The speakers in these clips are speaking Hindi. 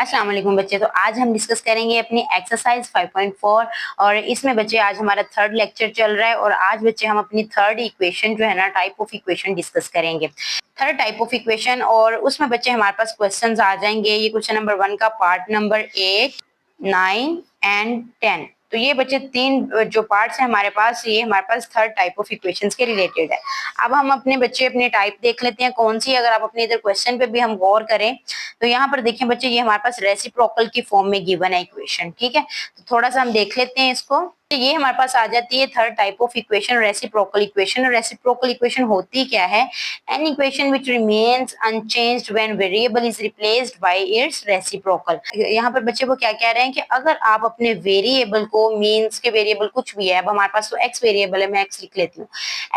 अस्सलाम वालेकुम बच्चे। तो आज हम डिस्कस करेंगे अपनी एक्सरसाइज 5.4 और इसमें बच्चे आज हमारा थर्ड लेक्चर चल रहा है और आज बच्चे हम अपनी थर्ड इक्वेशन जो है ना टाइप ऑफ इक्वेशन डिस्कस करेंगे। थर्ड टाइप ऑफ इक्वेशन और उसमें बच्चे हमारे पास क्वेश्चंस आ जाएंगे। ये क्वेश्चन नंबर 1 का पार्ट नंबर 8, 9 एंड 10। तो ये बच्चे तीन जो पार्ट्स हैं हमारे पास, ये हमारे पास थर्ड टाइप ऑफ इक्वेशंस के रिलेटेड है। अब हम अपने बच्चे अपने टाइप देख लेते हैं कौन सी। अगर आप अपने इधर क्वेश्चन पे भी हम गौर करें तो यहाँ पर देखिए बच्चे, ये हमारे पास रेसिप्रोकल की फॉर्म में गिवन है इक्वेशन। ठीक है, तो थोड़ा सा हम देख लेते हैं इसको। तो ये हमारे पास आ जाती है third type of equation, reciprocal equation. और रेसिप्रोकल इक्वेशन होती क्या है? An equation which remains unchanged when variable is replaced by it's reciprocal. यहाँ पर बच्चे वो क्या कह रहे हैं कि अगर आप अपने वेरिएबल को, मीन्स के वेरिएबल कुछ भी है, अब हमारे पास तो एक्स वेरिएबल है, मैं एक्स लिख लेती हूँ।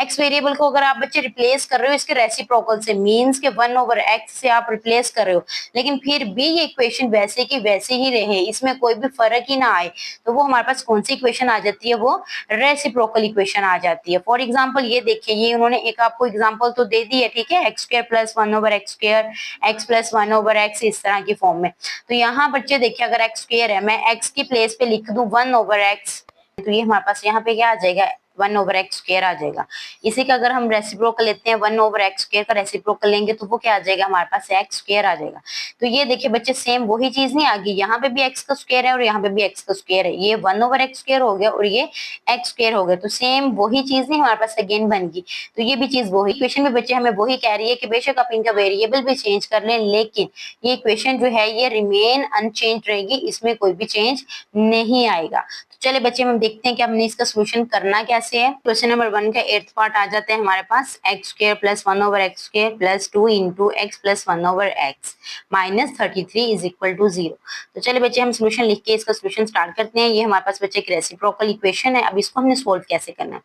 एक्स वेरिएबल को अगर आप बच्चे रिप्लेस कर रहे हो इसके रेसिप्रोकल से, मीन्स के 1/x से आप रिप्लेस कर रहे हो, लेकिन फिर भी ये इक्वेशन वैसे की वैसे ही रहे, इसमें कोई भी फर्क ही ना आए, तो वो हमारे पास कौन सी इक्वेशन आ जाती है? वो रेसिप्रोकल इक्वेशन आ जाती है। फॉर एग्जांपल ये देखिए, ये उन्होंने एक आपको एग्जांपल तो दे दी है, ठीक है, x square plus 1/x square, x plus 1/x, इस तरह की फॉर्म में। तो यहाँ बच्चे देखिए, अगर x स्क्वायर है, मैं x की प्लेस पे लिख दूं 1/x, तो ये हमारे पास यहाँ पे क्या आ जाएगा? 1/x स्क्वायर आ जाएगा। इसी का अगर हम रेसिप्रोकल लेते हैं, 1/x स्क्वायर का रेसिप्रोकल लेंगे तो वो क्या आ जाएगा? हमारे पास x स्क्वायर आ जाएगा। तो ये देखिए बच्चे, सेम वही चीज नहीं आ गई, यहाँ पे भी x का स्क्वायर है और यहाँ पे भी x का स्क्वायर है। ये 1/x स्क्वायर हो गया और ये x स्क्वायर हो गया, तो सेम वही चीज नहीं हमारे पास अगेन बन गई। तो ये भी चीज वही इक्वेशन में बच्चे हमें वही कह रही है कि बेशक आप इनका वेरिएबल भी चेंज कर लें, लेकिन ये इक्वेशन जो है ये रिमेन अनचेंज रहेगी, इसमें कोई भी चेंज नहीं आएगा। तो चले बच्चे, हम देखते हैं कि हमने इसका सोल्यूशन करना कैसे है। क्वेश्चन नंबर 1 का 8th पार्ट आ जाते हैं हमारे पास। x square plus 1/x square plus 2 into x plus 1/x minus 33 is equal to 0। तो चले बच्चे, हम सोल्यूशन लिख के इसका सोल्यूशन स्टार्ट करते हैं। ये हमारे पास बच्चे एक रेसिप्रोकल इक्वेशन है। अब इसको हमने सोल्व कैसे करना है?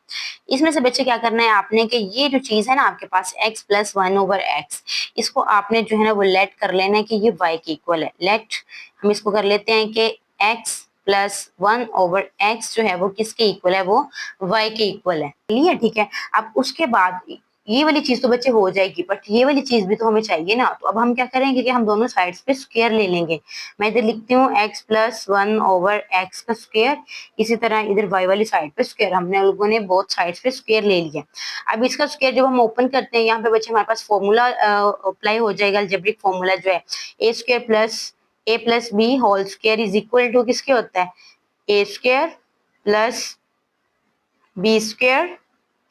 इसमें से बच्चे क्या करना है आपने कि ये जो चीज है ना आपके पास x प्लस 1/x, इसको आपने जो है ना वो लेट कर लेना है कि ये y के इक्वल है। लेट हम इसको कर लेते हैं कि x प्लस 1/x जो है वो किसके इक्वल है? वो y के इक्वल है। क्लियर? ठीक है। अब उसके बाद ये वाली चीज तो बच्चे हो जाएगी, बट ये वाली चीज भी तो हमें चाहिए ना। तो अब हम क्या करेंगे कि हम दोनों साइड्स पे स्क्वायर ले लेंगे। मैं इधर लिखती हूँ x प्लस 1/x का स्क्वायर, इसी तरह इधर y वाली साइड पे स्क्वायर। हमने लोगों ने बोथ साइड्स पे स्क्वायर ले लिया। अब इसका स्क्वायर जब हम ओपन करते हैं, यहाँ पे बच्चे हमारे पास फॉर्मूला अप्लाई हो जाएगा, अलजेब्रिक फॉर्मूला जो है A square plus A plus B whole square is equal to किसके होता है? A square plus B square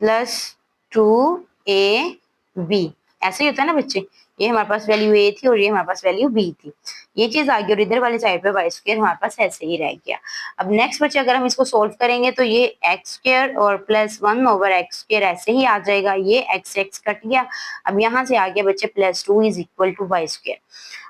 plus 2ab, ऐसे ही होता है ना बच्चे। ये हमारे पास वैल्यू a थी और ये हमारे पास वैल्यू b थी, ये चीज आ गई और इधर वाली साइड पे वाई स्क्वायर हमारे पास ऐसे ही रह गया। अब नेक्स्ट बच्चे अगर हम इसको सोल्व करेंगे तो ये एक्स स्क्वायर और प्लस 1/x स्क्वायर ऐसे ही आ जाएगा, ये एक्स एक्स कट गया। अब यहाँ से आ गया बच्चे plus 2 is equal to y square.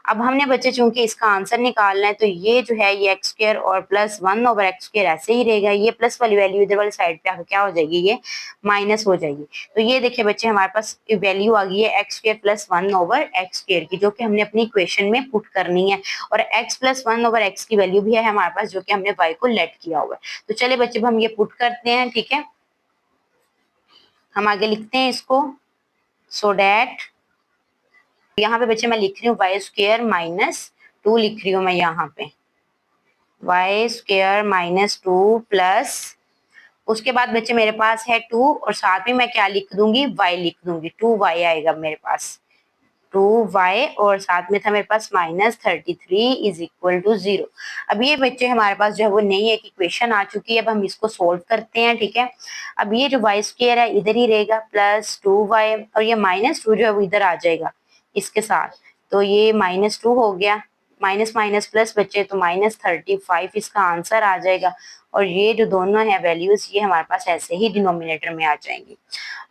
अब हमने बच्चे चूंकि इसका आंसर निकालना है, तो ये जो है ये एक्स स्क्वायर और प्लस 1/x स्क्वायर ऐसे ही रहेगा। ये प्लस वाली वैल्यू इधर वाली साइड पे आकर क्या हो जाएगी? ये माइनस हो जाएगी। तो ये देखिए बच्चे, हमारे पास वैल्यू आ गई है x square plus 1/x square की, जो कि हमने अपनी इक्वेशन में पुट करनी है। और x प्लस 1/x की वैल्यू भी है हमारे पास, जो कि हमने y को लेट किया हुआ है। तो चले बच्चे, हम ये पुट करते हैं। ठीक है, हम आगे लिखते हैं इसको। सो डैट यहाँ पे बच्चे मैं लिख रही हूँ वाई स्क्वायर माइनस 2 लिख रही हूँ मैं यहाँ पे, वाई स्क्वायर माइनस 2 प्लस, उसके बाद बच्चे मेरे पास है 2 और साथ में मैं क्या लिख दूंगी? y लिख दूंगी। 2y आएगा मेरे पास, 2y और साथ में था मेरे पास माइनस 33 इज इक्वल टू 0। अब ये बच्चे हमारे पास जो है वो नई एक इक्वेशन आ चुकी है। अब हम इसको सोल्व करते हैं। ठीक है, अब ये जो y स्क्वायर है इधर ही रहेगा प्लस 2y और ये माइनस 2 जो है वो इधर आ जाएगा इसके साथ, तो ये माइनस 2 हो गया। माइनस माइनस प्लस बच्चे, तो माइनस 35 इसका आंसर आ जाएगा। और ये जो दोनों है वैल्यूज, ये हमारे पास ऐसे ही डिनोमिनेटर में आ जाएंगी।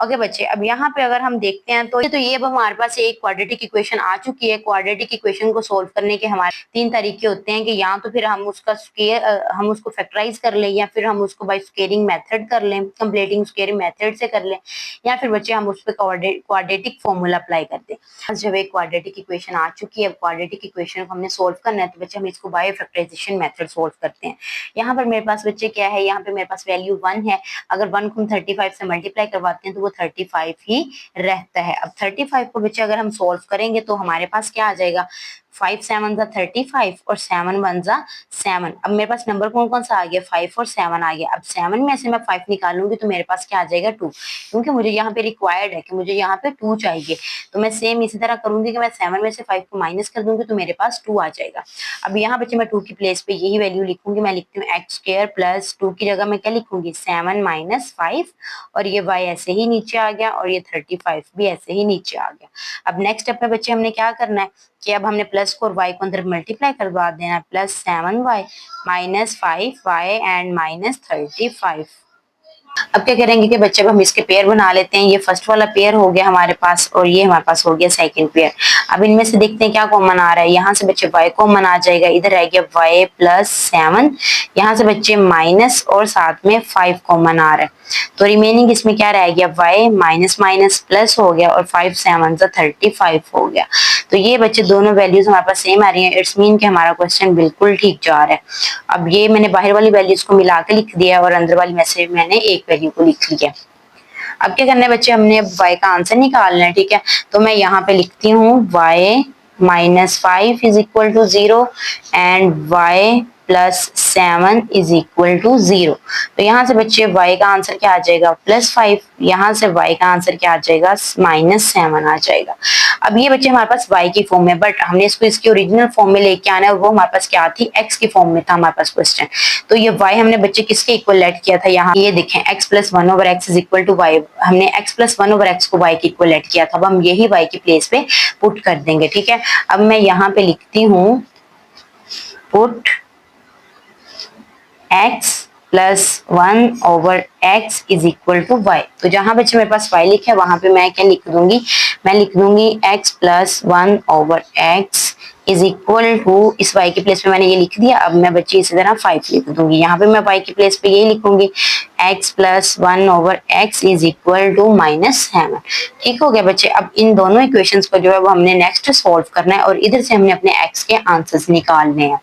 ओके बच्चे, अब यहाँ पे अगर हम देखते हैं तो ये अब हमारे पास एक क्वाड्रेटिक इक्वेशन आ चुकी है। क्वाड्रेटिक इक्वेशन को सोल्व करने के हमारे तीन तरीके होते हैं कि या तो फिर हम उसका स्क्वायर हम उसको फैक्टराइज कर लें, या फिर हम उसको बाय स्क्वेयरिंग मेथड कर लें, कंप्लीटिंग स्क्वेयरिंग मेथड से कर लें, या फिर बच्चे हम उस पर क्वाड्रेटिक फॉर्मूला अप्लाई करते हैं। जब एक क्वाड्रेटिक इक्वेशन आ चुकी है, क्वाड्रेटिक इक्वेशन को हमने सोल्व करना है, तो बच्चे हम इसको बाय फैक्टराइजेशन मेथड सोल्व करते हैं। यहाँ पर मेरे पास बच्चे क्या है? यहाँ पे मेरे पास वैल्यू 1 है। अगर 1 को हम 35 से मल्टीप्लाई करवाते हैं तो वो 35 ही रहता है। अब 35 को बच्चे अगर हम सोल्व करेंगे तो हमारे पास क्या आ जाएगा? 5 7 जा 35 और 7 1 जा 7। अब मेरे पास नंबर कौन कौन सा आ गया, 5 और 7 आ गया। अब 7 में से मैं 5 निकालूंगी तो मेरे पास क्या आ जाएगा, 2, क्योंकि मुझे यहाँ पे रिक्वायर्ड है कि मुझे यहाँ पे 2 चाहिए। तो मैं सेम इसी तरह करूंगी कि मैं 7 में से 5 को माइनस कर दूंगी तो मेरे पास 2 आ जाएगा। अब यहाँ बच्चे मैं 2 की प्लेस पे यही वैल्यू लिखूंगी, मैं लिखती हूँ एक्स स्क्वायर प्लस 2 की जगह मैं क्या लिखूंगी, 7 माइनस 5, और ये y ऐसे ही नीचे आ गया और ये 35 भी ऐसे ही नीचे आ गया। अब नेक्स्ट स्टेप में बच्चे हमने क्या करना है कि अब हमने प्लस को और y को अंदर मल्टीप्लाई करवा देना है, plus 7y minus 5y and minus 35। अब क्या करेंगे कि बच्चे अब हम इसके पेयर बना लेते हैं। ये फर्स्ट वाला पेयर हो गया हमारे पास और ये हमारे पास हो गया सेकंड पेयर। अब इनमें से देखते हैं क्या कॉमन आ रहा है। यहाँ से बच्चे y कॉमन आ जाएगा, इधर आ गया y प्लस 7, यहाँ से बच्चे माइनस और साथ में 5 कॉमन आ रहा है। तो रिमेनिंग इसमें क्या रह गया, y माइनस माइनस प्लस हो गया और 5 7 जा 35 हो गया। तो ये बच्चे दोनों वैल्यूज हमारे पास सेम आ रही है। इट्स मीन कि हमारा क्वेश्चन बिल्कुल ठीक जा रहा है। अब ये मैंने बाहर वाली वैल्यूज को मिला के लिख दिया और अंदर वाली में से मैंने एक वैल्यू को लिख लिया। अब क्या करना है बच्चे, हमने अब y का आंसर निकालना है, ठीक है। तो मैं यहाँ पे लिखती हूँ y minus 5 is equal to 0 and y plus 7 is equal to 0। तो यहाँ से बच्चे y का आंसर क्या आ जाएगा, प्लस 5, यहाँ से y का आंसर क्या आ जाएगा, माइनस 7 आ जाएगा। अब ये बच्चे हमारे पास y की फॉर्म में, बट हमने इसको इसकी ओरिजिनल फॉर्म में लेके आना है और वो हमारे पास क्या थी, x की फॉर्म में था हमारे पास क्वेश्चन। तो ये y हमने बच्चे किसके इक्वल लेट किया था, यहाँ ये देखें x plus 1 over x is equal to y। हमने x प्लस 1 ओवर एक्स को y के इक्वल लेट किया था। अब हम यही y की प्लेस पे पुट कर देंगे, ठीक है। अब मैं यहाँ पे लिखती हूँ put x plus 1 over x is equal to y। तो जहां बच्चे मेरे पास y लिखा है वहां पे मैं क्या लिख दूंगी, मैं लिख दूंगी x plus 1 over x is equal to, इस y की प्लेस पे मैंने ये लिख दिया। अब मैं बच्चे इसी तरह 5 लिख दूंगी, यहाँ पे मैं y की प्लेस पे ये लिखूंगी x plus 1 over x is equal to minus 7। ठीक हो गया बच्चे। अब इन दोनों इक्वेशंस को जो है वो हमने नेक्स्ट सॉल्व करना है और इधर से हमने अपने x के आंसर्स निकालने हैं।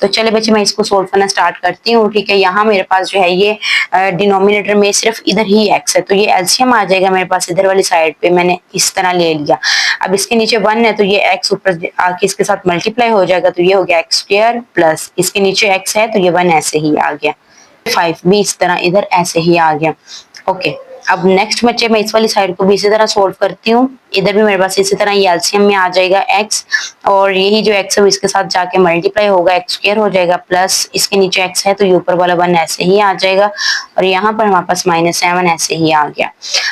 तो चले बच्चे मैं इसको सोल्व करना स्टार्ट करती हूँ, ठीक है। यहाँ मेरे पास जो है ये डिनोमिनेटर में सिर्फ इधर ही x है, तो ये एलसीएम आ जाएगा मेरे पास इधर वाली साइड पे, मैंने इस तरह ले लिया। अब इसके नीचे 1 है तो ये x ऊपर आके इसके साथ मल्टीप्लाई हो जाएगा, तो ये हो गया x स्क्वायर प्लस इसके नीचे x है तो ये 1 ऐसे ही आ गया, 5 भी इस तरह इधर ऐसे ही आ गया। ओके, अब नेक्स्ट बच्चे मैं इस वाली साइड को भी इसी तरह सोल्व करती हूँ। इधर भी मेरे पास इसी तरह ये एलसीएम में आ जाएगा x, और यही जो x है वो इसके साथ जाके मल्टीप्लाई होगा, x स्क्वायर हो जाएगा प्लस इसके नीचे x है तो ये ऊपर वाला 1 ऐसे ही आ जाएगा और यहाँ पर हमारे पास माइनस 7 ऐसे ही आ गया।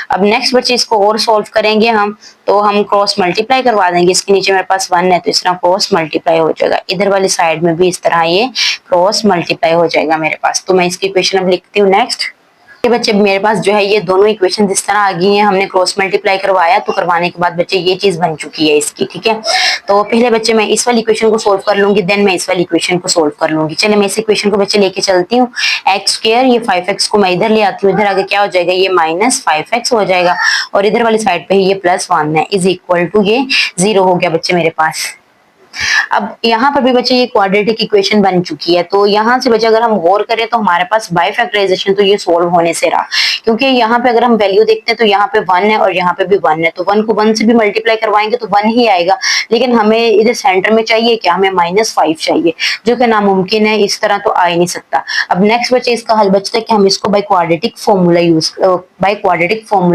अब नेक्स्ट बच्चे इसको और सोल्व करेंगे हम, तो हम क्रॉस मल्टीप्लाई करवा देंगे। इसके नीचे मेरे पास 1 है तो इस तरह क्रॉस मल्टीप्लाई हो जाएगा, इधर वाली साइड में भी इस तरह ये क्रॉस मल्टीप्लाई हो जाएगा मेरे पास। तो मैं इसकी इक्वेशन अब लिखती हूँ नेक्स्ट। ये बच्चे मेरे पास जो है ये दोनों इक्वेशन इस तरह आ गई हैं, हमने क्रॉस मल्टीप्लाई करवाया तो करवाने के बाद बच्चे ये चीज बन चुकी है इसकी, ठीक है। तो पहले बच्चे मैं इस वाली इक्वेशन को सोल्व कर लूंगी, देन मैं इस वाली इक्वेशन को सोल्व कर लूंगी। चले मैं इस इक्वेशन को बच्चे लेके चलती हूँ। एक्स स्क्वायर, ये 5x को मैं इधर ले आती हूँ, इधर आगे क्या हो जाएगा, ये माइनस 5x हो जाएगा और इधर वाली साइड पे ये प्लस 1 है, इज इक्वल टू ये 0 हो गया बच्चे मेरे पास। अब यहाँ पर भी बच्चे ये क्वाड्रेटिक इक्वेशन बन चुकी है, तो यहाँ से बच्चे अगर हम गौर करें तो हमारे पास बाय फैक्टराइजेशन तो ये सोल्व होने से रहा, क्योंकि यहाँ पे अगर हम वैल्यू देखते हैं तो यहाँ पे 1 है और यहाँ पे भी 1 है, तो 1 को 1 से भी मल्टीप्लाई करवाएंगे तो 1 ही आएगा। लेकिन हमें इधर सेंटर में चाहिए क्या, हमें -5 चाहिए, जो कि नामुमकिन है, इस तरह तो आ ही नहीं सकता। अब नेक्स्ट बच्चे इसका हल बचता है कि हम इसको बाय क्वाड्रेटिक फॉर्मूला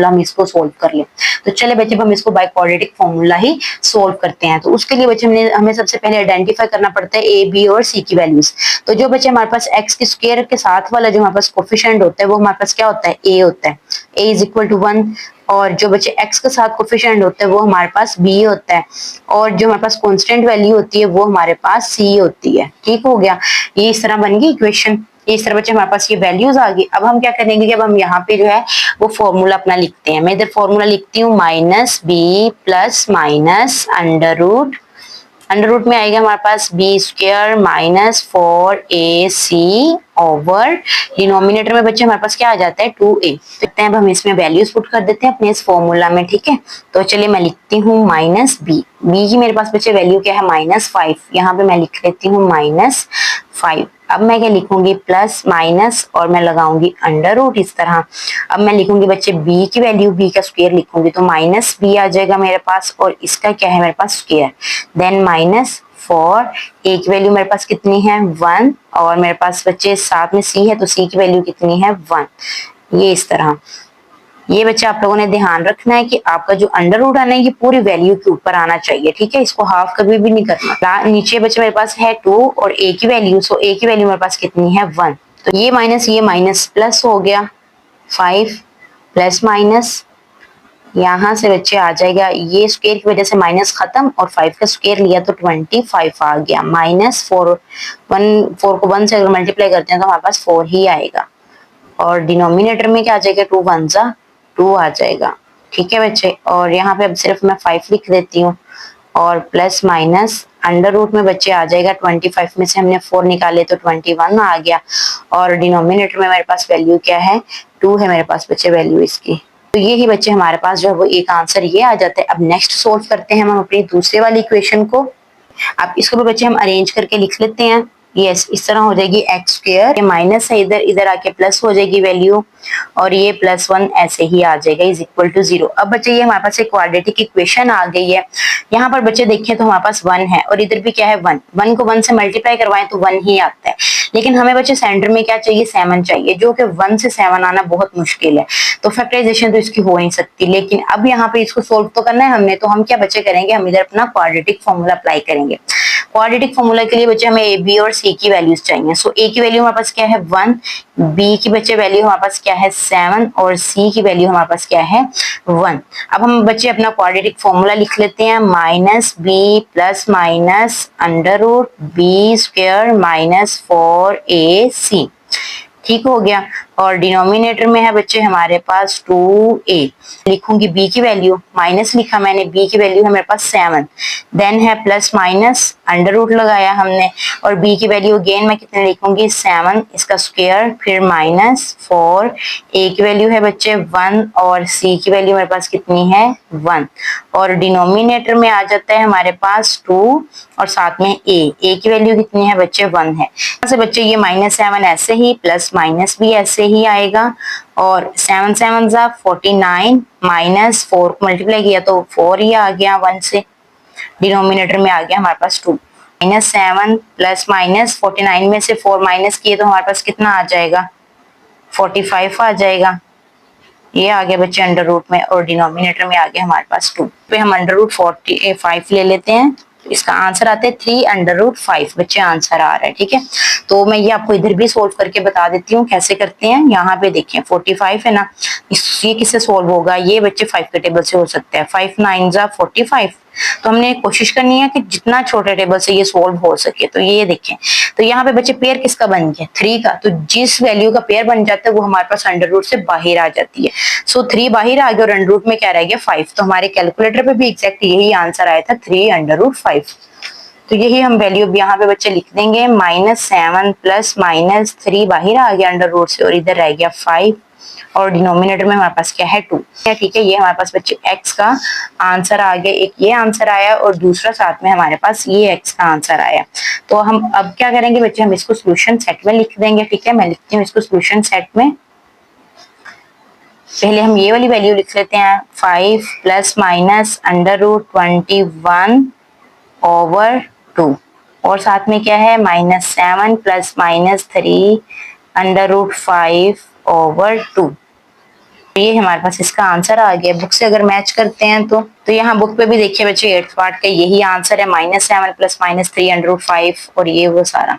हम इसको सोल्व कर लें। तो चले बच्चे हम इसको by quadratic formula he solve करते हैं। तो उसके लिए बच्चे हमें सबसे पहले आइडेंटिफाई करना पड़ता है ए, बी और सी की वैल्यूज। तो जो बच्चे हमारे पास एक्स के स्क्वायर के साथ वाला जो हमारे पास कोफिशिएंट होता है वो हमारे पास क्या होता है, ए होता है, ए इज इक्वल टू 1। और जो बच्चे x के साथ कोफिशिएंट होता है वो हमारे पास b होता है, और जो हमारे पास कांस्टेंट वैल्यू होती है वो हमारे पास c होती है। ठीक हो गया, ये इस तरह बन गई इक्वेशन। इस तरह बच्चे हमारे पास ये वैल्यूज आ गई। अब हम क्या करेंगे कि अब हम यहाँ पे जो है वो फॉर्मूला अपना लिखते हैं। मैं इधर फॉर्मूला लिखती हूँ minus B plus minus under root में आएगा हमारे पास B square minus 4ac over denominator में बच्चे हमारे पास क्या आ जाता है 2a। तो अब हम इसमें वैल्यूज पुट कर देते हैं अपने इस फॉर्मूला में, ठीक है। तो चलिए मैं लिखती हूँ माइनस बी की मेरे पास बच्चे वैल्यू क्या है -5, यहाँ पे मैं लिख लेती हूँ -5। अब मैं क्या लिखूंगी प्लस माइनस और मैं लगाऊंगी अंडर रूट इस तरह। अब मैं लिखूंगी बच्चे b की वैल्यू, b का स्क्वायर लिखूंगी तो -b आ जाएगा मेरे पास, और इसका क्या है मेरे पास स्क्वायर, देन फॉर ए की वैल्यू मेरे पास कितनी है 1 और मेरे पास बच्चे साथ में सी है तो सी की वैल्यू कितनी है 1। ये इस तरह ये बच्चे आप लोगों ने ध्यान रखना है कि आपका जो अंडर रूट आना है ये पूरी वैल्यू के ऊपर आना चाहिए, ठीक है। इसको हाफ कभी भी नहीं करना। नीचे बच्चे मेरे पास है 2 और ए की वैल्यू, सो ए की वैल्यू मेरे पास कितनी है 1। तो ये माइनस प्लस हो गया 5 प्लस माइनस यहाँ से बच्चे आ जाएगा, ये स्क्वायर की वजह से माइनस खत्म और 5 का स्क्वायर लिया तो 25 आ गया। -4 4 को 1 से अगर मल्टीप्लाई करते हैं तो हमारे पास 4 ही आएगा और डिनोमिनेटर में क्या आ जाएगा 2 1 जा 2 आ जाएगा, ठीक है बच्चे। और यहाँ पे अब सिर्फ मैं 5 लिख देती हूँ और प्लस माइनस अंडर रूट में बच्चे आ जाएगा 25 में से हमने 4 निकाले तो 21 आ गया और डिनोमिनेटर में मेरे पास वैल्यू क्या है 2 है मेरे पास बच्चे वैल्यू इसकी। तो ये ही बच्चे हमारे पास जो है वो एक आंसर ये आ जाता है। अब नेक्स्ट सोल्व करते हैं हम अपनी दूसरे वाली इक्वेशन को। अब इसको भी बच्चे हम अरेंज करके लिख लेते हैं। यस, इस तरह हो जाएगी एक्स स्क्वायर, ये माइनस है इधर, इधर आके प्लस हो जाएगी वैल्यू और ये +1 ऐसे ही आ जाएगा इज इक्वल टू 0। अब बच्चे ये हमारे पास एक क्वाड्रेटिक इक्वेशन आ गई है। यहाँ पर बच्चे देखें तो हमारे पास 1 है और इधर भी क्या है 1। 1 को 1 से मल्टीप्लाई करवाएं तो 1 ही आता है, लेकिन हमें बच्चे सेंटर में क्या चाहिए 7 चाहिए, जो कि 1 से 7 आना बहुत मुश्किल है, तो फैक्टराइजेशन तो इसकी हो नहीं सकती। लेकिन अब यहाँ पे इसको सोल्व तो करना है हमने, तो हम क्या बच्चे करेंगे, हम इधर अपना क्वाड्रेटिक फॉर्मूला अप्लाई करेंगे। क्वाड्रेटिक फॉर्मूला के लिए बच्चे हमें ए बी और सी की वैल्यूज चाहिए। सो ए की वैल्यू हमारे पास क्या है 1, बी की बच्चे वैल्यू हमारे पास क्या है 7 और सी की वैल्यू हमारे पास क्या है 1। अब हम बच्चे अपना क्वाड्रेटिक फॉर्मूला लिख लेते हैं, -b plus minus under root B square minus 4ac, ठीक हो गया। और डिनोमिनेटर में है बच्चे हमारे पास 2a। लिखूंगी b की वैल्यू, माइनस लिखा मैंने, b की वैल्यू है मेरे पास 7, देन है प्लस माइनस अंडर रूट लगाया हमने और b की वैल्यू अगेन मैं कितने लिखूंगी 7, इसका स्क्वायर फिर -4, a की वैल्यू है बच्चे 1 और c की वैल्यू मेरे पास कितनी है 1 और डिनोमिनेटर में आ जाता है हमारे पास 2 और साथ में a की वैल्यू कितनी है बच्चे 1 है। से बच्चे ये -7 ऐसे ही प्लस माइनस भी ऐसे ही आएगा और 7 7 जा 49 -4 को मल्टीप्लाई किया तो 4 ही आ गया 1 से, डिनोमिनेटर में आ गया हमारे पास 2। -7 प्लस माइनस 49 में से 4 माइनस किए तो हमारे पास कितना आ जाएगा 45 आ जाएगा। ये आ गया बच्चे अंडर रूट में और डिनोमिनेटर में आ गया हमारे पास 2 पे हम अंडर रूट 45 ले लेते हैं, तो इसका आंसर आता है 3√5 बच्चे आंसर आ रहा है, ठीक है। तो मैं ये आपको इधर भी सोल्व करके बता देती हूँ कैसे करते हैं। यहाँ पे देखें 45 है ना, ये किससे सोल्व होगा, ये बच्चे 5 के टेबल से हो सकता है, 5 9 जा 45। तो हमने कोशिश करनी है कि जितना छोटे टेबल से ये सोल्व हो सके। तो ये देखें, तो यहाँ पे बच्चे पेयर किसका बन गया 3 का, तो जिस वैल्यू का पेयर बन जाता है वो हमारे पास अंडर रूट से बाहर आ जाती है। सो 3 बाहर आ गया और अंडर रूट में क्या रह गया 5। तो हमारे कैलकुलेटर पे भी एग्जैक्ट यही आंसर आया था 3√5। तो यही हम वैल्यू यहाँ पे बच्चे लिख देंगे, -7 प्लस -3 बाहर आ गया अंडर रूट से और इधर रह गया 5 और डिनोमिनेटर में हमारे पास क्या है 2, ठीक है। ये हमारे पास बच्चे x का आंसर आ गया, एक ये आंसर आया और दूसरा साथ में हमारे पास ये x का आंसर आया। तो हम अब क्या करेंगे बच्चे, हम इसको सोल्यूशन सेट में लिख देंगे, ठीक है। मैं लिखती हूँ इसको सोल्यूशन सेट में। पहले हम ये वाली वैल्यू लिख लेते हैं 5 प्लस माइनस अंडर रूट 21/2 और साथ में क्या है -7 प्लस -3 अंडर रूट 5/2। ये हमारे पास इसका आंसर आ गया। बुक से अगर मैच करते हैं तो यहाँ बुक पे भी देखिए बच्चे 8th पार्ट का यही आंसर है, -7 प्लस -3 अंडर रूट 5 और ये वो सारा।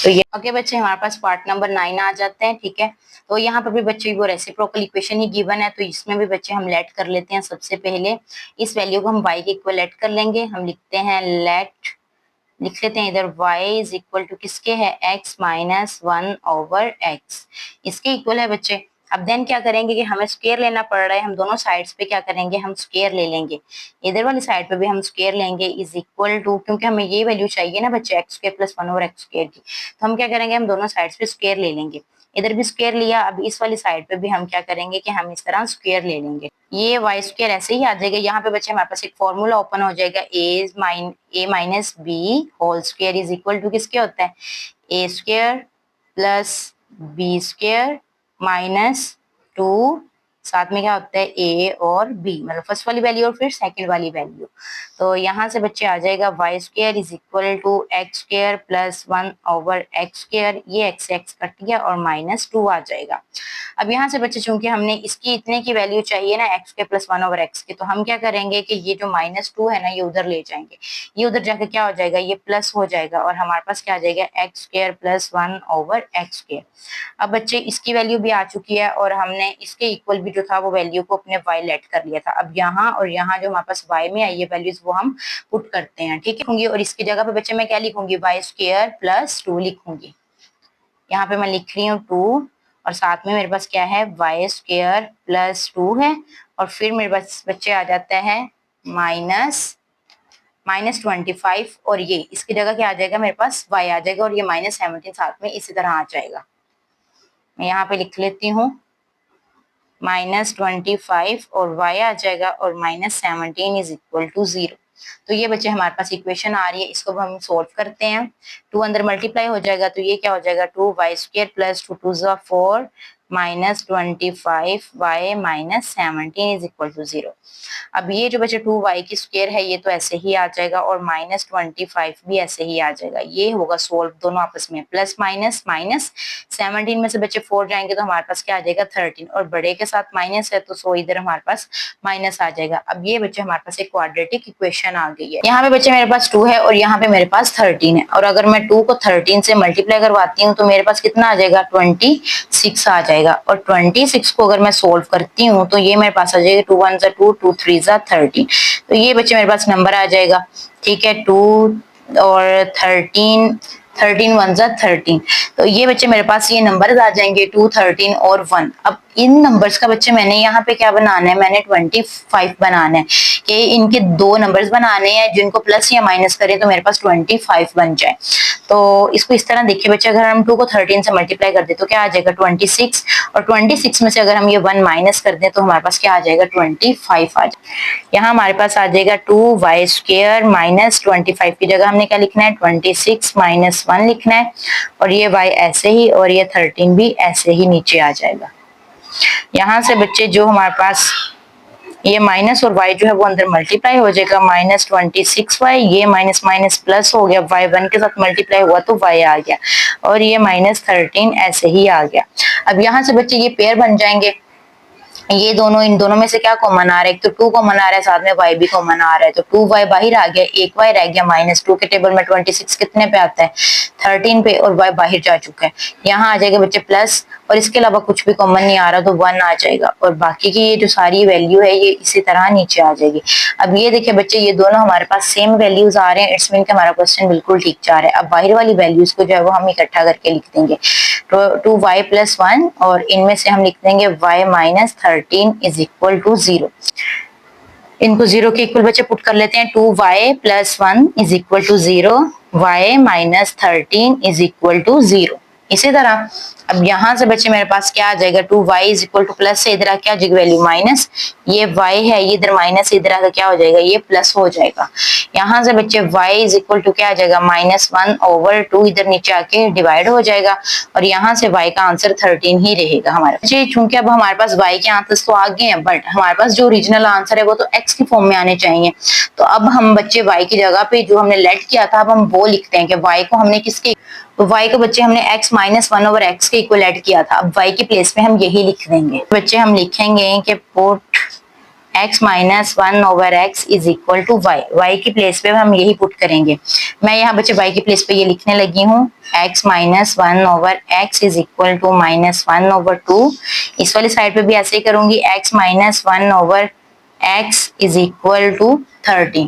तो ये ओके बच्चे हमारे पास पार्ट नंबर 9 आ जाते हैं, ठीक है। तो यहाँ पर भी बच्चे वो रेसिप्रोकल इक्वेशन ही गिवन है, तो इसमें भी बच्चे हम लेट कर लेते हैं। सबसे पहले इस वैल्यू को हम y के इक्वल लेट कर लेंगे। हम लिखते हैं लेट, लिख लेते हैं इधर y इज इक्वल टू किसके है x -1/x, इसके इक्वल है बच्चे। अब देन क्या करेंगे कि हमें स्क्वायर लेना पड़ रहा है, हम दोनों साइड्स पे क्या करेंगे हम स्क्वायर ले लेंगे, इधर वाली साइड पे भी हम स्क्वायर लेंगे इज इक्वल टू, क्योंकि हमें ये वैल्यू चाहिए ना बच्चे x² + 1/x² की, तो हम क्या करेंगे हम दोनों साइड्स पे स्क्वायर ले लेंगे। इधर भी स्क्वायर लिया, अब इस वाली साइड पे भी हम क्या करेंगे कि हम इस तरह स्क्वायर ले लेंगे, ये y² ऐसे ही आ जाएगा। यहाँ पे बच्चे हमारे पास एक फॉर्मूला ओपन हो जाएगा, a minus B whole square is equal to किसके होता है a² + b² - 2 साथ में क्या होता है ए और बी, मतलब फर्स्ट वाली वैल्यू और फिर सेकंड वाली वैल्यू। तो यहाँ से बच्चे आ जाएगा y square is equal to x square plus 1 over x square, ये एक्स एक्स कट गया और -2 आ जाएगा। अब यहाँ से बच्चे चूंकि हमने इसकी इतने की वैल्यू चाहिए ना एक्स के प्लस 1 ओवर एक्स के, तो हम क्या करेंगे कि ये जो -2 है ना ये उधर ले जाएंगे, ये उधर जाकर क्या हो जाएगा, ये प्लस हो जाएगा और हमारे पास क्या आ जाएगा x square plus 1 over x square. अब बच्चे इसकी वैल्यू भी आ चुकी है और हमने इसके इक्वल भी जो था वो वैल्यू को अपने y लेट कर लिया था। अब यहाँ और यहाँ जो हमारे पास y में आई है वैल्यूज वो हम पुट करते हैं, ठीक है। और इसकी जगह पे बच्चे मैं क्या लिखूंगी, वाई स्क्र प्लस 2 लिखूंगी। यहाँ पे मैं लिख रही हूँ 2 और साथ में मेरे पास क्या है वाई स्क्र प्लस 2 है और फिर मेरे पास बच्चे आ जाता है -25 और ये इसकी जगह क्या आ जाएगा, मेरे पास y आ जाएगा और ये -17 साथ में इसी तरह आ जाएगा। मैं यहाँ पे लिख लेती हूँ -25 और y आ जाएगा और -17 इज इक्वल टू 0। तो ये बच्चे हमारे पास इक्वेशन आ रही है, इसको हम सोल्व करते हैं। 2 अंदर मल्टीप्लाई हो जाएगा तो ये क्या हो जाएगा 2y स्क्र प्लस 2 2 ज़ा 4 -25 y -17 इज इक्वल टू 0। अब ये जो बचे 2y की स्क्वायर है ये तो ऐसे ही आ जाएगा और -25 भी ऐसे ही आ जाएगा, ये होगा सोल्व दोनों आपस में। प्लस माइनस -17 में से बच्चे 4 जाएंगे तो हमारे पास क्या आ जाएगा 13 और बड़े के साथ माइनस है तो सो इधर हमारे पास माइनस आ जाएगा। अब ये बच्चे हमारे पास एक क्वाड्रेटिक इक्वेशन आ गई है। यहाँ पे बच्चे मेरे पास 2 है और यहाँ पे मेरे पास 13 है और अगर मैं 2 को 13 से मल्टीप्लाई करवाती हूँ तो मेरे पास कितना आ जाएगा 26 आ जाएगा और 26 को अगर मैं सोल्व करती हूँ तो ये मेरे पास आ जाएगा 2 1 ज़ा 2 2 3 ज़ा 13। तो ये बच्चे मेरे पास नंबर आ जाएगा, ठीक है। 2 और 13 1 ज़ा 13, तो ये बच्चे मेरे पास ये नंबर्स आ जाएंगे 2 13 और 1। अब इन नंबर्स का बच्चे मैंने यहाँ पे क्या बनाना है, मैंने 25 बनाना है कि इनके दो नंबर्स बनाने हैं जिनको प्लस या माइनस करें तो मेरे पास 25 बन जाए। तो इसको इस तरह देखिए बच्चे, अगर हम 2 को 13 से मल्टीप्लाई कर दे तो क्या आ जाएगा 26 और 26 में से अगर हम ये 1 माइनस कर दें तो हमारे पास क्या आ जाएगा 25 आ जाएगा। यहाँ हमारे पास आ जाएगा 2y स्क्वायर माइनस 25 की जगह हमने क्या लिखना है 26 माइनस 1 लिखना है और ये y ऐसे ही और ये 13 भी ऐसे ही नीचे आ जाएगा। यहाँ से बच्चे जो हमारे पास ये माइनस और y जो है वो अंदर मल्टीप्लाई हो जाएगा -26y, ये माइनस माइनस प्लस हो गया, y 1 के साथ मल्टीप्लाई हुआ तो y आ गया और ये -13 ऐसे ही आ गया। अब यहाँ से बच्चे ये पेयर बन जाएंगे, ये दोनों इन दोनों में से क्या कॉमन आ रहा है, एक तो 2 कॉमन आ रहा है साथ में y भी कॉमन आ रहा है तो 2y बाहर आ गया, एक y रह गया -2 के टेबल में 26 कितने पे आता है 13 पे और y बाहर जा चुका है। यहाँ आ जाएगा बच्चे प्लस और इसके अलावा कुछ भी कॉमन नहीं आ रहा तो 1 आ जाएगा और बाकी की ये जो सारी वैल्यू है ये इसी तरह नीचे आ जाएगी। अब ये देखिए बच्चे ये दोनों हमारे पास सेम वैल्यूज आ रहे हैं, इट्स मीन कि हमारा क्वेश्चन बिल्कुल ठीक जा रहा है। अब बाहर वाली वैल्यूज को जो है वो हम इकट्ठा करके लिख देंगे तो 2y प्लस 1 और इनमें से हम लिख देंगे y minus 13 is equal to 0। इनको 0 के इक्वल बच्चे पुट कर लेते हैं, 2y plus 1 is equal to 0, y minus 13 is equal to 0। इसी तरह अब यहाँ से बच्चे मेरे पास क्या आ जाएगा 2y is equal two plus से इधर आ क्या जाएगा वैल्यू माइनस, ये y है ये इधर माइनस इधर आकर क्या हो जाएगा ये प्लस हो जाएगा। यहाँ से बच्चे y इज इक्वल टू क्या आ जाएगा -1 ओवर 2 इधर नीचे आके डिवाइड हो जाएगा और यहाँ से y का आंसर 13 ही रहेगा हमारे बच्चे। चूंकि अब हमारे पास y के आंसर तो आ गए हैं बट हमारे पास जो ओरिजिनल आंसर है वो तो x की फॉर्म में आने चाहिए। तो अब हम बच्चे y की जगह पे जो हमने लेट किया था अब हम वो लिखते हैं कि y को हमने किसके, तो y को बच्चे हमने x माइनस 1 ओवर x के इक्वल ऐड किया था, अब y की प्लेस में हम यही लिख देंगे। बच्चे हम लिखेंगे कि put x minus 1 over x is equal to y की प्लेस पे हम यही पुट करेंगे। मैं यहाँ बच्चे y की प्लेस पे ये लिखने लगी हूँ x minus 1 over x is equal to -1 over 2। इस वाली साइड पे भी ऐसे ही करूंगी x minus 1 over x is equal to 13।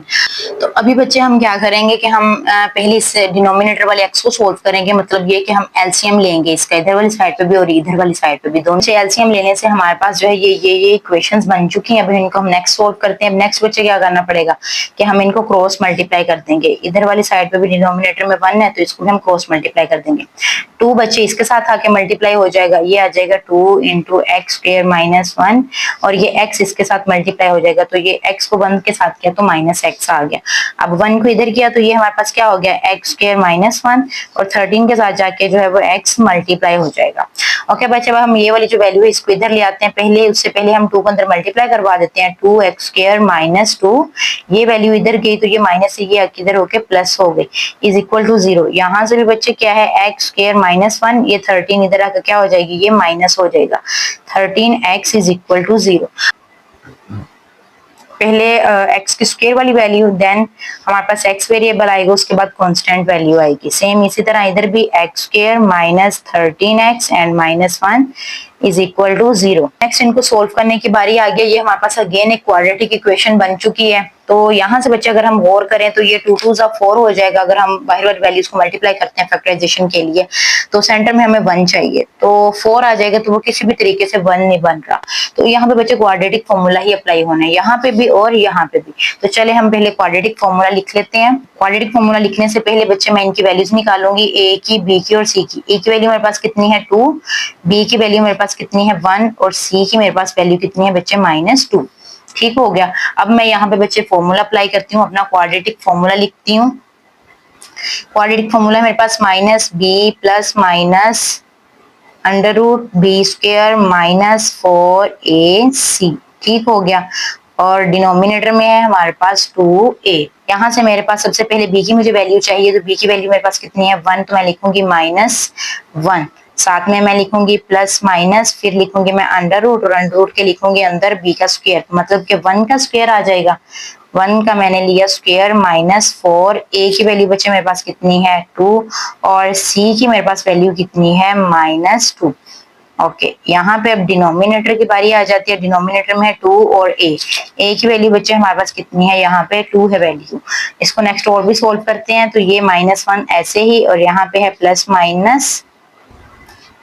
तो अभी बच्चे हम क्या करेंगे कि हम पहले इस डिनोमिनेटर वाले x को सोल्व करेंगे, मतलब ये कि हम एलसीएम लेंगे इसका इधर वाली साइड पे भी और इधर वाली साइड पे भी, दोनों से एलसीएम लेने से हमारे पास जो है ये इक्वेशंस बन चुकी हैं। अभी इनको हम नेक्स्ट सोल्व करते हैं। अब नेक्स्ट बच्चे क्या करना पड़ेगा कि हम इनको क्रॉस मल्टीप्लाई कर देंगे, इधर वाली साइड पे भी डिनोमिनेटर में 1 है तो इसको भी हम क्रॉस मल्टीप्लाई कर देंगे। 2 बच्चे इसके साथ आके मल्टीप्लाई हो जाएगा, ये आ जाएगा 2 इंटू एक्स स्क्वायर माइनस 1 और ये x इसके साथ मल्टीप्लाई हो जाएगा तो ये x को 1 के साथ किया तो -x आ गया। अब 1 को इधर किया तो ये हमारे पास क्या हो गया x स्क्वायर माइनस 1 और 13 के साथ जाके जो है वो x मल्टीप्लाई हो जाएगा। ओके बच्चे, अब हम ये वाली जो वैल्यू है इसको इधर ले आते हैं। पहले उससे पहले हम 2 को अंदर मल्टीप्लाई करवा देते हैं। 2x² माइनस 2, ये वैल्यू इधर गई तो ये माइनस से ये इधर होके प्लस हो गई, इज इक्वल टू 0। यहाँ से भी बच्चे क्या है, x² माइनस 1, ये 13 इधर आकर क्या हो जाएगी, ये माइनस हो जाएगा। 13x is equal to 0। पहले एक्स की स्क्वायर वाली वैल्यू, देन हमारे पास एक्स वेरिएबल आएगा, उसके बाद कांस्टेंट वैल्यू आएगी। सेम इसी तरह इधर भी x² minus 13x and minus 1 is equal to 0। Next इनको सोल्व करने की बारी आ गई। ये हमारे पास अगेन एक क्वाड्रेटिक इक्वेशन बन चुकी है। तो यहाँ से बच्चे अगर हम गौर करें तो ये 2 2 4 हो जाएगा। अगर हम बाहर वाली वैल्यूज को मल्टीप्लाई करते हैं फैक्टराइजेशन के लिए, तो सेंटर में हमें 1 चाहिए, तो 4 आ जाएगा, तो वो किसी भी तरीके से 1 नहीं बन रहा। तो यहाँ पे बच्चे क्वाड्रेटिक फॉर्मूला ही अप्लाई होना है, यहाँ पे भी और यहाँ पे भी। तो चले हम पहले क्वाड्रेटिक फॉर्मूला लिख लेते हैं। क्वाड्रेटिक फॉर्मूला लिखने से पहले बच्चे मैं इनकी वैल्यूज निकालूंगी, ए की, बी की और सी की। ए की वैल्यू मेरे पास कितनी है 2, बी की वैल्यू मेरे पास कितनी है 1 और सी की मेरे पास वैल्यू कितनी है बच्चे -2। ठीक हो गया। अब मैं यहाँ पे बच्चे फॉर्मूला अप्लाई करती हूँ, अपना क्वाड्रेटिक फॉर्मूला लिखती हूँ। क्वाड्रेटिक फॉर्मूला मेरे पास -b plus minus √b² minus 4ac। ठीक हो गया। और डिनोमिनेटर में है हमारे पास 2a। यहाँ से मेरे पास सबसे पहले b की मुझे वैल्यू चाहिए, तो b की वैल्यू मेरे पास कितनी है 1, तो मैं लिखूंगी -1। साथ में मैं लिखूंगी प्लस माइनस, फिर लिखूंगी मैं अंडर रूट के लिखूंगी अंदर b का स्क्वायर, मतलब कि 1 का स्क्वायर आ जाएगा। 1 का मैंने लिया स्क्वायर -4। a की वैल्यू बच्चे मेरे पास कितनी है 2 और c की मेरे पास वैल्यू कितनी है -2। ओके, यहाँ पे अब डिनोमिनेटर की बारी आ जाती है। डिनोमिनेटर में है 2 और a की वैल्यू बच्चे हमारे पास कितनी है, यहाँ पे 2 है वैल्यू। इसको नेक्स्ट और भी सोल्व करते हैं, तो ये -1 ऐसे ही, और यहाँ पे है प्लस माइनस,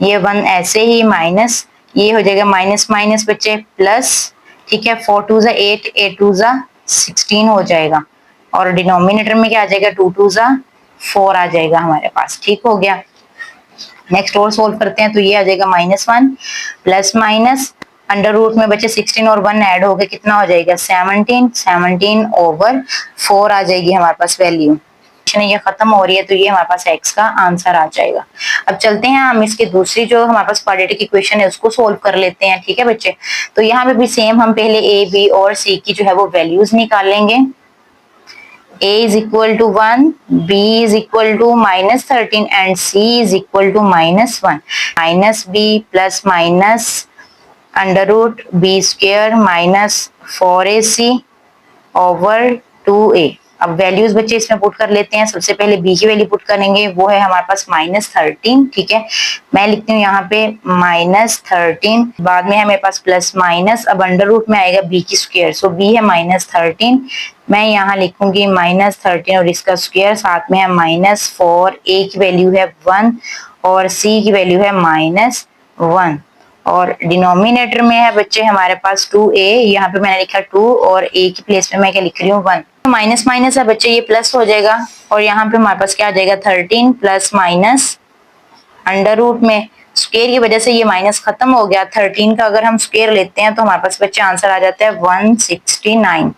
ये 1 ऐसे ही, माइनस, ये हो जाएगा माइनस माइनस बच्चे प्लस। ठीक है, 4 2 जा 8, 8 2 जा 16 हो जाएगा, और डिनोमिनेटर में क्या आ जाएगा 2 2 जा 4 आ जाएगा हमारे पास। ठीक हो गया। नेक्स्ट और सोल्व करते हैं, तो ये आ जाएगा -1 प्लस माइनस अंडर रूट में बच्चे 16 और 1 ऐड हो गए, कितना हो जाएगा 17, 17 ओवर 4 आ जाएगी हमारे पास वैल्यू। ये खत्म हो रही है, तो ये हमारे पास x का आंसर आ जाएगा। अब चलते हैं हम इसके दूसरी जो हमारे पास क्वाड्रेटिक इक्वेशन है उसको सोल्व कर लेते हैं। ठीक है बच्चे, तो यहाँ पे भी सेम हम पहले a, b और c की जो है वो वैल्यूज निकाल लेंगे। a is equal to 1, b is equal to -13 and c is equal to -1। -b plus minus √b² minus 4ac over 2a। अब वैल्यूज बच्चे इसमें पुट कर लेते हैं। सबसे पहले b की वैल्यू पुट करेंगे, वो है हमारे पास -13। ठीक है, मैं लिखती हूँ यहाँ पे -13, बाद में है मेरे पास प्लस माइनस, अब अंडर रूट में आएगा b की स्क्वायर, सो b है -13, मैं यहाँ लिखूंगी -13 और इसका स्क्वायर, साथ में है -4, a की वैल्यू है 1 और c की वैल्यू है -1, और डिनोमिनेटर में है बच्चे हमारे पास 2a, यहाँ पे मैंने लिखा 2 और a की प्लेस में मैं क्या लिख रही हूँ 1। तो माइनस माइनस है बच्चे, ये प्लस हो जाएगा, और यहाँ पे हमारे पास क्या आ जाएगा 13 प्लस माइनस अंडर रूट में स्क्वायर की वजह से ये माइनस खत्म हो गया। 13 का अगर हम स्क्वायर लेते हैं तो हमारे पास बच्चे आंसर आ जाता है 169।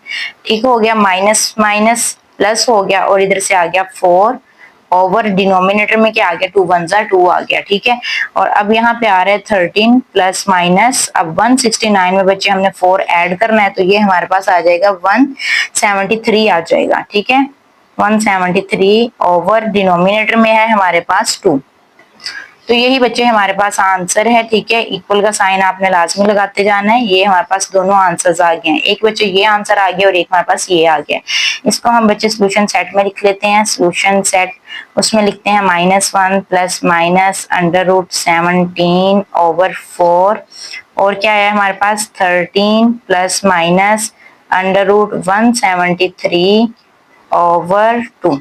ठीक हो गया, माइनस माइनस प्लस हो गया, और इधर से आ गया 4 ओवर डिनोमिनेटर में क्या आ गया 2 1 2 आ गया। ठीक है, और अब यहाँ पे आ रहा है 13 प्लस माइनस, अब 169 में बच्चे हमने 4 ऐड करना है, तो ये हमारे पास आ जाएगा 173 आ जाएगा। ठीक है, 173 ओवर डिनोमिनेटर में है हमारे पास 2। तो यही बच्चे हमारे पास आंसर है। ठीक है, इक्वल का साइन आपने लाजमी लगाते जाना है। ये हमारे पास दोनों आंसर्स आ गए हैं, एक बच्चे ये आंसर आ गया और एक हमारे पास ये आ गया। इसको हम बच्चे सोल्यूशन सेट में लिख लेते हैं। सोल्यूशन सेट उसमें लिखते हैं -1 प्लस माइनस √17 ओवर 4, और क्या है हमारे पास 13 प्लस माइनस √173 ओवर 2।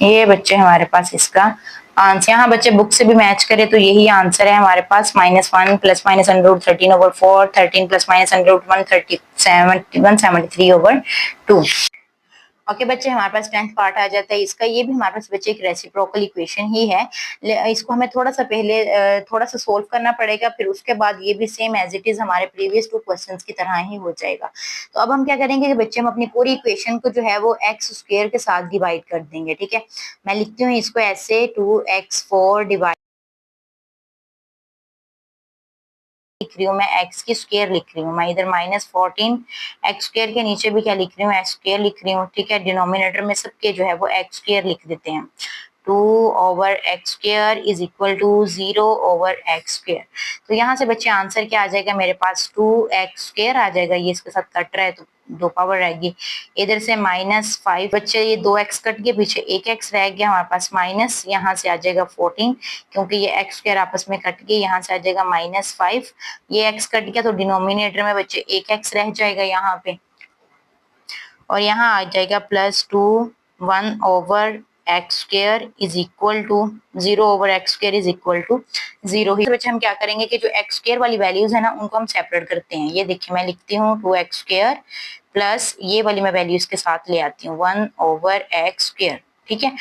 ये बच्चे हमारे पास इसका आंसर, यहाँ बच्चे बुक से भी मैच करे तो यही आंसर है हमारे पास। -1 plus minus √13 over 4, 13 plus minus √173 over 2। Okay बच्चे, हमारे पास 10th पार्ट आ जाता है इसका। ये भी हमारे पास बच्चे एक रेसिप्रोकल इक्वेशन ही है। इसको हमें थोड़ा सा पहले थोड़ा सा सोल्व करना पड़ेगा, फिर उसके बाद ये भी सेम एज इट इज हमारे प्रीवियस 2 क्वेश्चंस की तरह ही हो जाएगा। तो अब हम क्या करेंगे कि बच्चे हम अपनी पूरी इक्वेशन को जो है वो x² के साथ डिवाइड कर देंगे। ठीक है, मैं लिखती हूँ इसको ऐसे 2x4 डिवाइड लिख रही हूँ मैं एक्स की स्क्वायर लिख रही हूँ मैं, इधर -14 एक्स स्क्वायर के नीचे भी क्या लिख रही हूँ एक्स स्क्वायर लिख रही हूँ, ठीक है। डिनोमिनेटर में सबके जो है वो एक्स स्क्वायर लिख देते हैं। 2/x² is equal to 0/x²। तो यहाँ से बच्चे आंसर क्या आ जाएगा मेरे पास 2x² आ जाएगा, ये इसके साथ कट रहा है तो 2 पावर रहेगी। इधर से -5 बच्चे, ये 2x कट के पीछे 1x रह गया हमारे पास, माइनस यहाँ से आ जाएगा 14 क्योंकि ये x² आपस में कट गए, यहाँ से आ जाएगा -5। ये x कट गया तो डिनोमिनेटर में बच्चे 1x रह जाएगा यहाँ पे, और यहाँ आ जाएगा +2 1/x² is equal to 0/x² is equal to 0 ही। बच्चे हम क्या करेंगे कि जो x² वाली वैल्यूज है ना उनको हम सेपरेट करते हैं। ये देखिए मैं लिखती हूँ 2x² प्लस ये वाली मैं वैल्यूज के साथ ले आती हूँ 1/x², ठीक है।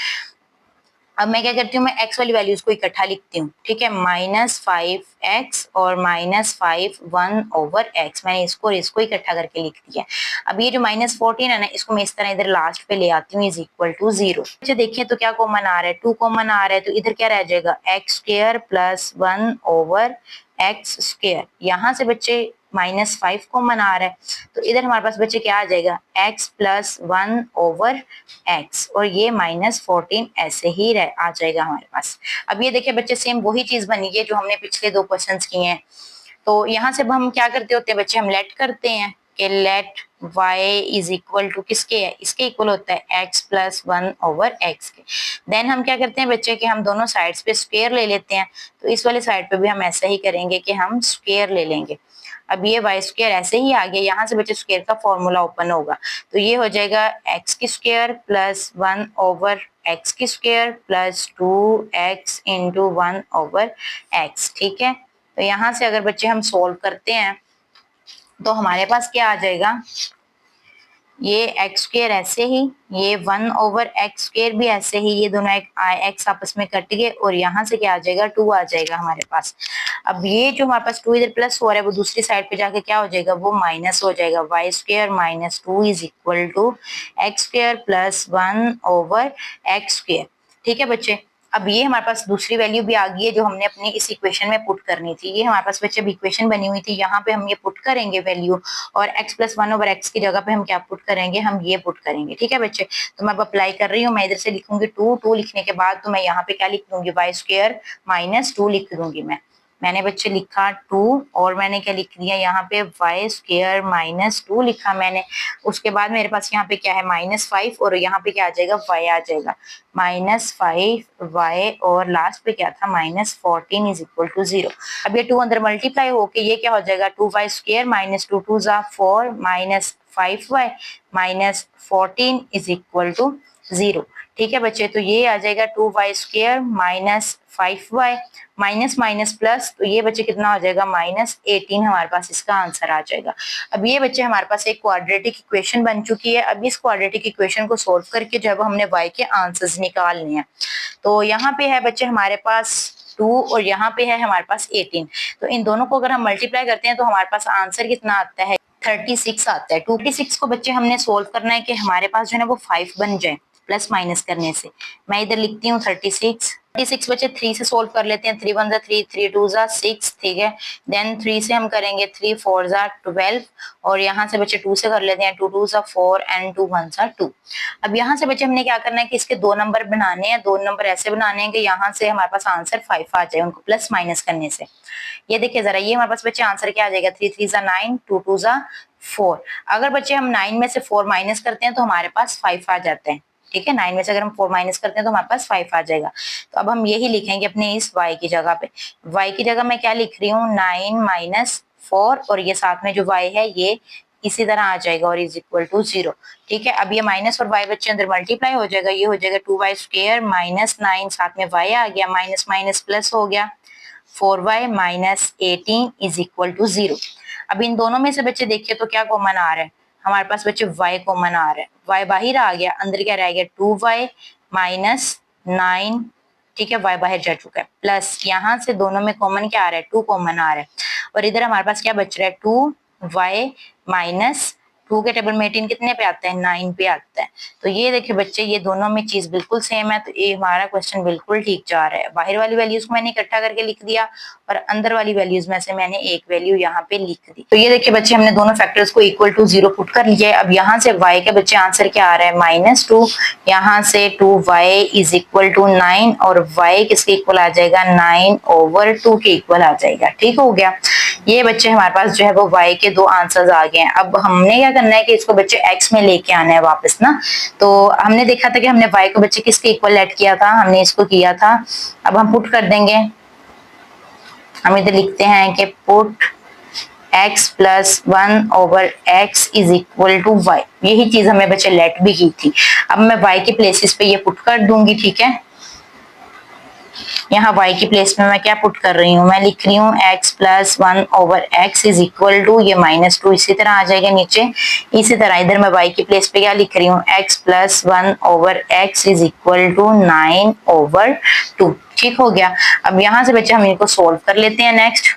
अब मैं क्या करती हूँ, मैं x वाली वैल्यूज को इकट्ठा लिखती हूँ, ठीक है। -5x और -5 1/x, मैंने इसको और इसको इकट्ठा करके लिख दिया। अब ये जो -14 है ना, इसको मैं इस तरह इधर लास्ट पे ले आती हूँ इज इक्वल टू 0। अच्छा देखिए तो क्या कॉमन आ रहा है, 2 कॉमन आ रहा है, तो इधर क्या रह जाएगा x² प्लस 1/x²। यहाँ से बच्चे -5 कॉमन आ रहा है, तो इधर हमारे पास बच्चे क्या आ जाएगा x प्लस 1/x, और ये -14 ऐसे ही आ जाएगा हमारे पास। अब ये देखिए बच्चे सेम वही चीज बनी है जो हमने पिछले 2 क्वेश्चंस किए हैं। तो यहाँ से हम क्या करते होते हैं बच्चे, हम लेट करते हैं कि let y is equal to किसके है, इसके इक्वल होता है x प्लस 1/x के। देन हम क्या करते हैं बच्चे कि हम दोनों साइड्स पे स्क्वायर ले लेते हैं, तो इस वाले साइड पे भी हम ऐसा ही करेंगे कि हम स्क्वायर ले लेंगे। अब ये y² ऐसे ही आ गया, यहाँ से बच्चे स्क्वायर का फॉर्मूला ओपन होगा, तो ये हो जाएगा x² plus 1/x² plus 2x into 1/x, ठीक है। तो यहाँ से अगर बच्चे हम सोल्व करते हैं तो हमारे पास क्या आ जाएगा, ये x² ऐसे ही, ये 1/x² भी ऐसे ही, ये दोनों x आपस में कट गए और यहाँ से क्या आ जाएगा 2 आ जाएगा हमारे पास। अब ये जो हमारे पास 2 इधर प्लस हो रहा है वो दूसरी साइड पे जाके क्या हो जाएगा, वो माइनस हो जाएगा। y² minus 2 is equal to x² plus 1/x², ठीक है बच्चे। अब ये हमारे पास दूसरी वैल्यू भी आ गई है जो हमने अपनी इस इक्वेशन में पुट करनी थी। ये हमारे पास बच्चे इक्वेशन बनी हुई थी, यहाँ पे हम ये पुट करेंगे वैल्यू, और x प्लस 1/x की जगह पे हम क्या पुट करेंगे, हम ये पुट करेंगे, ठीक है बच्चे। तो मैं अब अप्लाई कर रही हूँ, मैं इधर से लिखूंगी 2 लिखने के बाद तो मैं यहाँ पे क्या लिख दूंगी y² माइनस 2 लिख दूंगी। मैंने बच्चे लिखा 2 और मैंने क्या लिख दिया यहाँ पे y² माइनस 2 लिखा मैंने। उसके बाद मेरे पास यहाँ पे क्या है -5 और यहाँ पे क्या आ जाएगा y आ जाएगा -5y, और लास्ट पे क्या था -14 इज इक्वल टू 0। अब ये 2 अंदर मल्टीप्लाई होके ये क्या हो जाएगा 2y² माइनस 2 2 जा 4 minus 5y minus 14 is equal to 0, ठीक है बच्चे। तो ये आ जाएगा 2y² minus 5y minus minus plus, तो ये बच्चे कितना हो जाएगा -18 हमारे पास इसका आंसर आ जाएगा। अब ये बच्चे हमारे पास एक क्वाड्रेटिक इक्वेशन बन चुकी है। अब इस क्वाड्रेटिक इक्वेशन को सोल्व करके जब हमने y के आंसर्स निकालने हैं, तो यहाँ पे है बच्चे हमारे पास 2 और यहाँ पे है हमारे पास 18, तो इन दोनों को अगर हम मल्टीप्लाई करते हैं तो हमारे पास आंसर कितना आता है 36 आता है। 26 को बच्चे हमने सोल्व करना है कि हमारे पास जो है ना वो 5 बन जाए प्लस माइनस करने से। मैं इधर लिखती हूँ 36 बच्चे 3 से सोल्व कर लेते हैं, 3 1 3 3 2 6, ठीक है। देन 3 से हम करेंगे 3 4 12, और यहाँ से बच्चे 2 से कर लेते हैं 2 2 4 एंड 2 1 2। अब यहाँ से बच्चे हमने क्या करना है कि इसके 2 नंबर बनाने हैं, 2 नंबर ऐसे बनाने हैं कि यहाँ से हमारे पास आंसर 5 आ जाए उनको प्लस माइनस करने से। ये देखिए जरा, ये हमारे पास बच्चे आंसर क्या आ जाएगा 3 3 9 2 2 4। अगर बच्चे हम 9 में से 4 माइनस करते हैं तो हमारे पास 5 आ जाते हैं, ठीक है। 9 में से अगर हम 4 माइनस करते हैं तो हमारे पास 5 आ जाएगा। तो अब हम यही लिखेंगे अपने इस y की जगह पे। y की जगह मैं क्या लिख रही हूँ 9 माइनस 4, और ये साथ में जो y है ये इसी तरह आ जाएगा और इज इक्वल टू 0, ठीक है। अब ये माइनस और y बच्चे अंदर मल्टीप्लाई हो जाएगा, ये हो जाएगा 2y² माइनस 9, साथ में y आ गया, माइनस माइनस प्लस हो गया 4y minus 18 is equal to 0। अब इन दोनों में से बच्चे देखिए तो क्या कॉमन आ रहा है, हमारे पास बच्चे y कॉमन आ रहा है, y बाहर आ गया, अंदर क्या रह गया 2y माइनस 9, ठीक है। y बाहर जा चुका है, प्लस यहाँ से दोनों में कॉमन क्या आ रहा है 2 कॉमन आ रहा है, और इधर हमारे पास क्या बच रहा है 2y माइनस 2 के टेबल में 18 कितने पे आता है, 9 पे आता है। तो ये देखिए बच्चे, ये दोनों में चीज बिल्कुल सेम है, तो ये हमारा क्वेश्चन बिल्कुल ठीक जा रहा है। बाहर वाली वैल्यूज को मैंने इकट्ठा करके लिख दिया और अंदर वाली वैल्यूज में से मैंने एक वैल्यू यहाँ पे लिख दी। तो ये देखिए बच्चे, हमने दोनों फैक्टर्स को इक्वल टू 0 पुट कर लिया है। अब यहाँ से y के बच्चे आंसर क्या आ रहा है, -2, यहाँ से 2y इज इक्वल टू 9 और y किसके इक्वल आ जाएगा, 9/2 के इक्वल आ जाएगा। ठीक हो गया। ये बच्चे हमारे पास जो है वो y के दो आंसर्स आ गए हैं। अब हमने क्या करना है कि इसको बच्चे x में लेके आना है वापस ना। तो हमने देखा था कि हमने y को बच्चे किसके इक्वल लेट किया था, हमने इसको किया था। अब हम पुट कर देंगे, हम इधर लिखते हैं कि put x plus 1/x is equal to y। यही चीज हमें बच्चे लेट भी की थी। अब मैं y के प्लेसेस पे ये पुट कर दूंगी, ठीक है। यहाँ y की प्लेस में मैं क्या पुट कर रही हूँ, मैं लिख रही हूँ x plus 1/x is equal to ये -2, इसी तरह आ जाएगा नीचे। इसी तरह इधर मैं y की प्लेस पे क्या लिख रही हूँ, x plus 1/x is equal to 9/2। ठीक हो गया। अब यहाँ से बच्चे हम इनको सोल्व कर लेते हैं। नेक्स्ट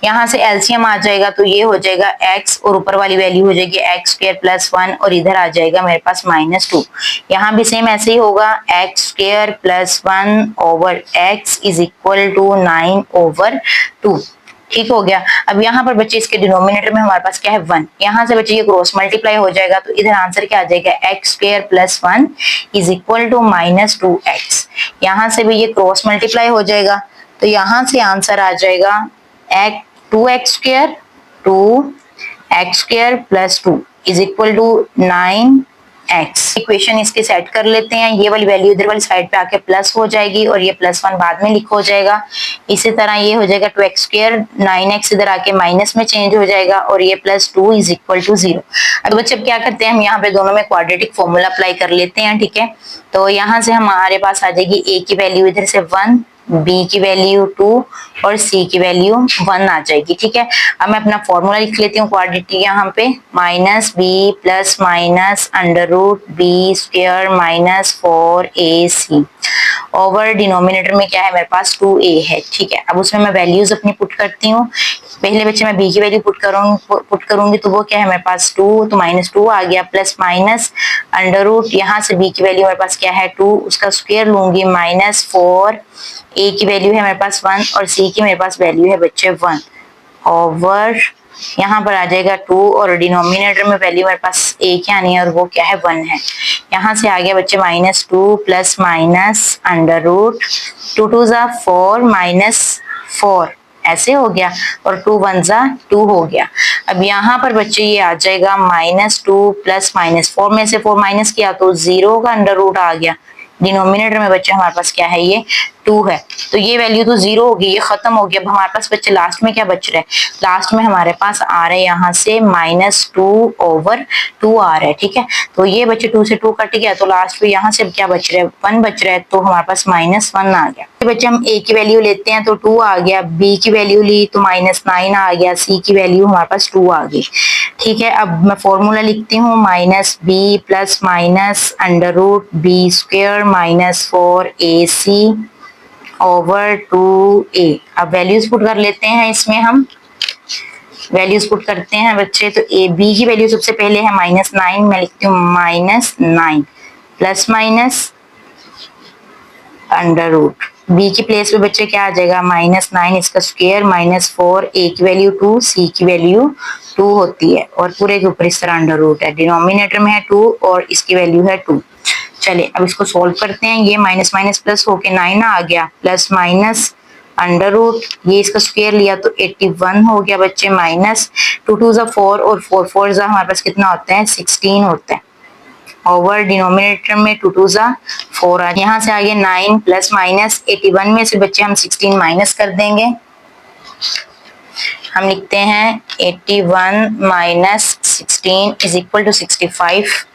यहाँ से एलसीएम आ जाएगा, तो ये हो जाएगा x और ऊपर वाली वैल्यू हो जाएगी x² प्लस 1 और इधर आ जाएगा मेरे पास -2। यहाँ भी सेम ऐसे ही होगा, x² plus 1/x is equal to 9/2। ठीक हो गया। अब यहाँ पर बच्चे इसके डिनोमिनेटर में हमारे पास क्या है, 1। यहाँ से बच्चे ये क्रॉस मल्टीप्लाई हो जाएगा, तो इधर आंसर क्या आ जाएगा, x² plus 1 is equal to -2x। यहाँ से भी ये क्रॉस मल्टीप्लाई हो जाएगा, तो यहाँ से आंसर आ जाएगा 2x² 2x² plus 2 is equal to 9x। Equation इसके सेट कर लेते हैं। ये वाली वैल्यू इधर वाली साइड पे आके प्लस हो जाएगी और ये +1 बाद में लिखा हो जाएगा। इसी तरह ये हो जाएगा 2x², 9x इधर आके माइनस में चेंज हो जाएगा और ये +2 इज इक्वल टू 0। अब बच्चे अब क्या करते हैं, हम यहाँ पे दोनों में क्वाड्रेटिक फॉर्मूला अप्लाई कर लेते हैं, ठीक है। तो यहाँ से हमारे पास आ जाएगी a की वैल्यू इधर से 1, b की वैल्यू 2 और c की वैल्यू 1 आ जाएगी, ठीक है। अब मैं अपना फॉर्मूला लिख लेती हूँ क्वाड्रेटिक यहाँ पे, -b plus minus √b² -4ac over denominator में क्या है मेरे पास 2a है, ठीक है। अब उसमें मैं वैल्यूज अपनी पुट करती हूँ। पहले बच्चे मैं b की वैल्यू पुट करूंगी तो वो क्या है मेरे पास 2, तो -2 आ गया, प्लस माइनस √ यहाँ से b की वैल्यू मेरे पास क्या है 2, उसका स्क्वायर लूंगी -4, a की वैल्यू है मेरे पास 1 और c की मेरे पास वैल्यू है बच्चे 1 ओवर यहाँ पर आ जाएगा 2 और डिनोमिनेटर में वैल्यू मेरे पास a क्या नहीं है और वो क्या है 1 है। यहाँ से आ गया बच्चे -2 प्लस माइनस √ 2 2 ज़ा 4 -4 ऐसे हो गया और 2 1 ज़ा 2 हो गया। अब यहाँ पर बच्चे ये आ जाएगा -2 प्लस -4 में से 4 माइनस किया तो 0 का √ आ गया। डिनोमिनेटर में बच्चे हमारे पास क्या है, ये 2 है, तो ये वैल्यू तो 0 होगी, ये खत्म हो गया। अब हमारे पास बच्चे लास्ट में क्या बच रहा है, लास्ट में हमारे पास आ रहा है यहाँ से -2/2 आ रहा है, ठीक है। तो ये बच्चे 2 से 2 कट गया, तो लास्ट में यहाँ से क्या बच रहा है, 1 बच रहा है, तो हमारे पास -1 आ गया। तो बच्चे हम a की वैल्यू लेते हैं तो 2 आ गया, b की वैल्यू ली तो -9 आ गया, c की वैल्यू हमारे पास 2 आ गई, ठीक है। अब मैं फॉर्मूला लिखती हूँ, -b plus minus √b² -4ac over 2a। अब वैल्यूज पुट कर लेते हैं, इसमें हम वैल्यूज पुट करते हैं बच्चे। तो b की वैल्यू सबसे पहले है -9, मैं लिखती हूँ -9 प्लस माइनस √ b की प्लेस पे बच्चे क्या आ जाएगा, -9 इसका स्क्वायर -4, a की वैल्यू 2, c की वैल्यू 2 होती है और पूरे के ऊपर इस तरह √ है। डिनोमिनेटर में है 2 और इसकी वैल्यू है 2। चलिए अब इसको सॉल्व करते हैं। ये माइनस माइनस प्लस होके 9 आ गया, प्लस माइनस √ ये इसका स्क्वायर लिया तो 81 हो गया बच्चे, माइनस 2 2 ज़ा 4 और 4 4 ज़ा हमारे पास कितना होता है 16 होता है ओवर डिनोमिनेटर में 2 2 ज़ा 4 आ। यहाँ से आगे 9 प्लस माइनस 81 में से बच्चे हम 16 माइनस कर देंगे। हम लिखते हैं 81 माइनस 16 इज इक्वल टू 65।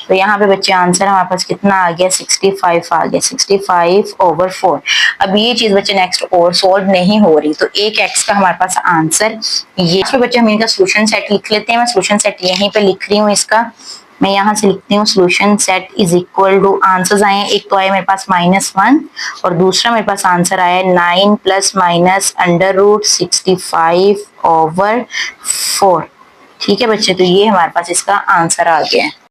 तो यहाँ पे बच्चे आंसर हमारे पास कितना आ गया, 65 आ गया, 65/4। अब ये चीज बच्चे नेक्स्ट और सॉल्व नहीं हो रही, तो एक x का हमारे पास आंसर ये। तो बच्चे हम इनका सोल्यूशन सेट लिख लेते हैं। मैं सोल्यूशन सेट यहीं पे लिख रही हूँ इसका, मैं यहाँ से लिखती हूँ solution set is equal to, answers आए हैं, एक तो आया मेरे पास -1 और दूसरा मेरे पास आंसर आया 9 प्लस माइनस √ 65/4। ठीक है बच्चे, तो ये हमारे पास इसका आंसर आ गया है।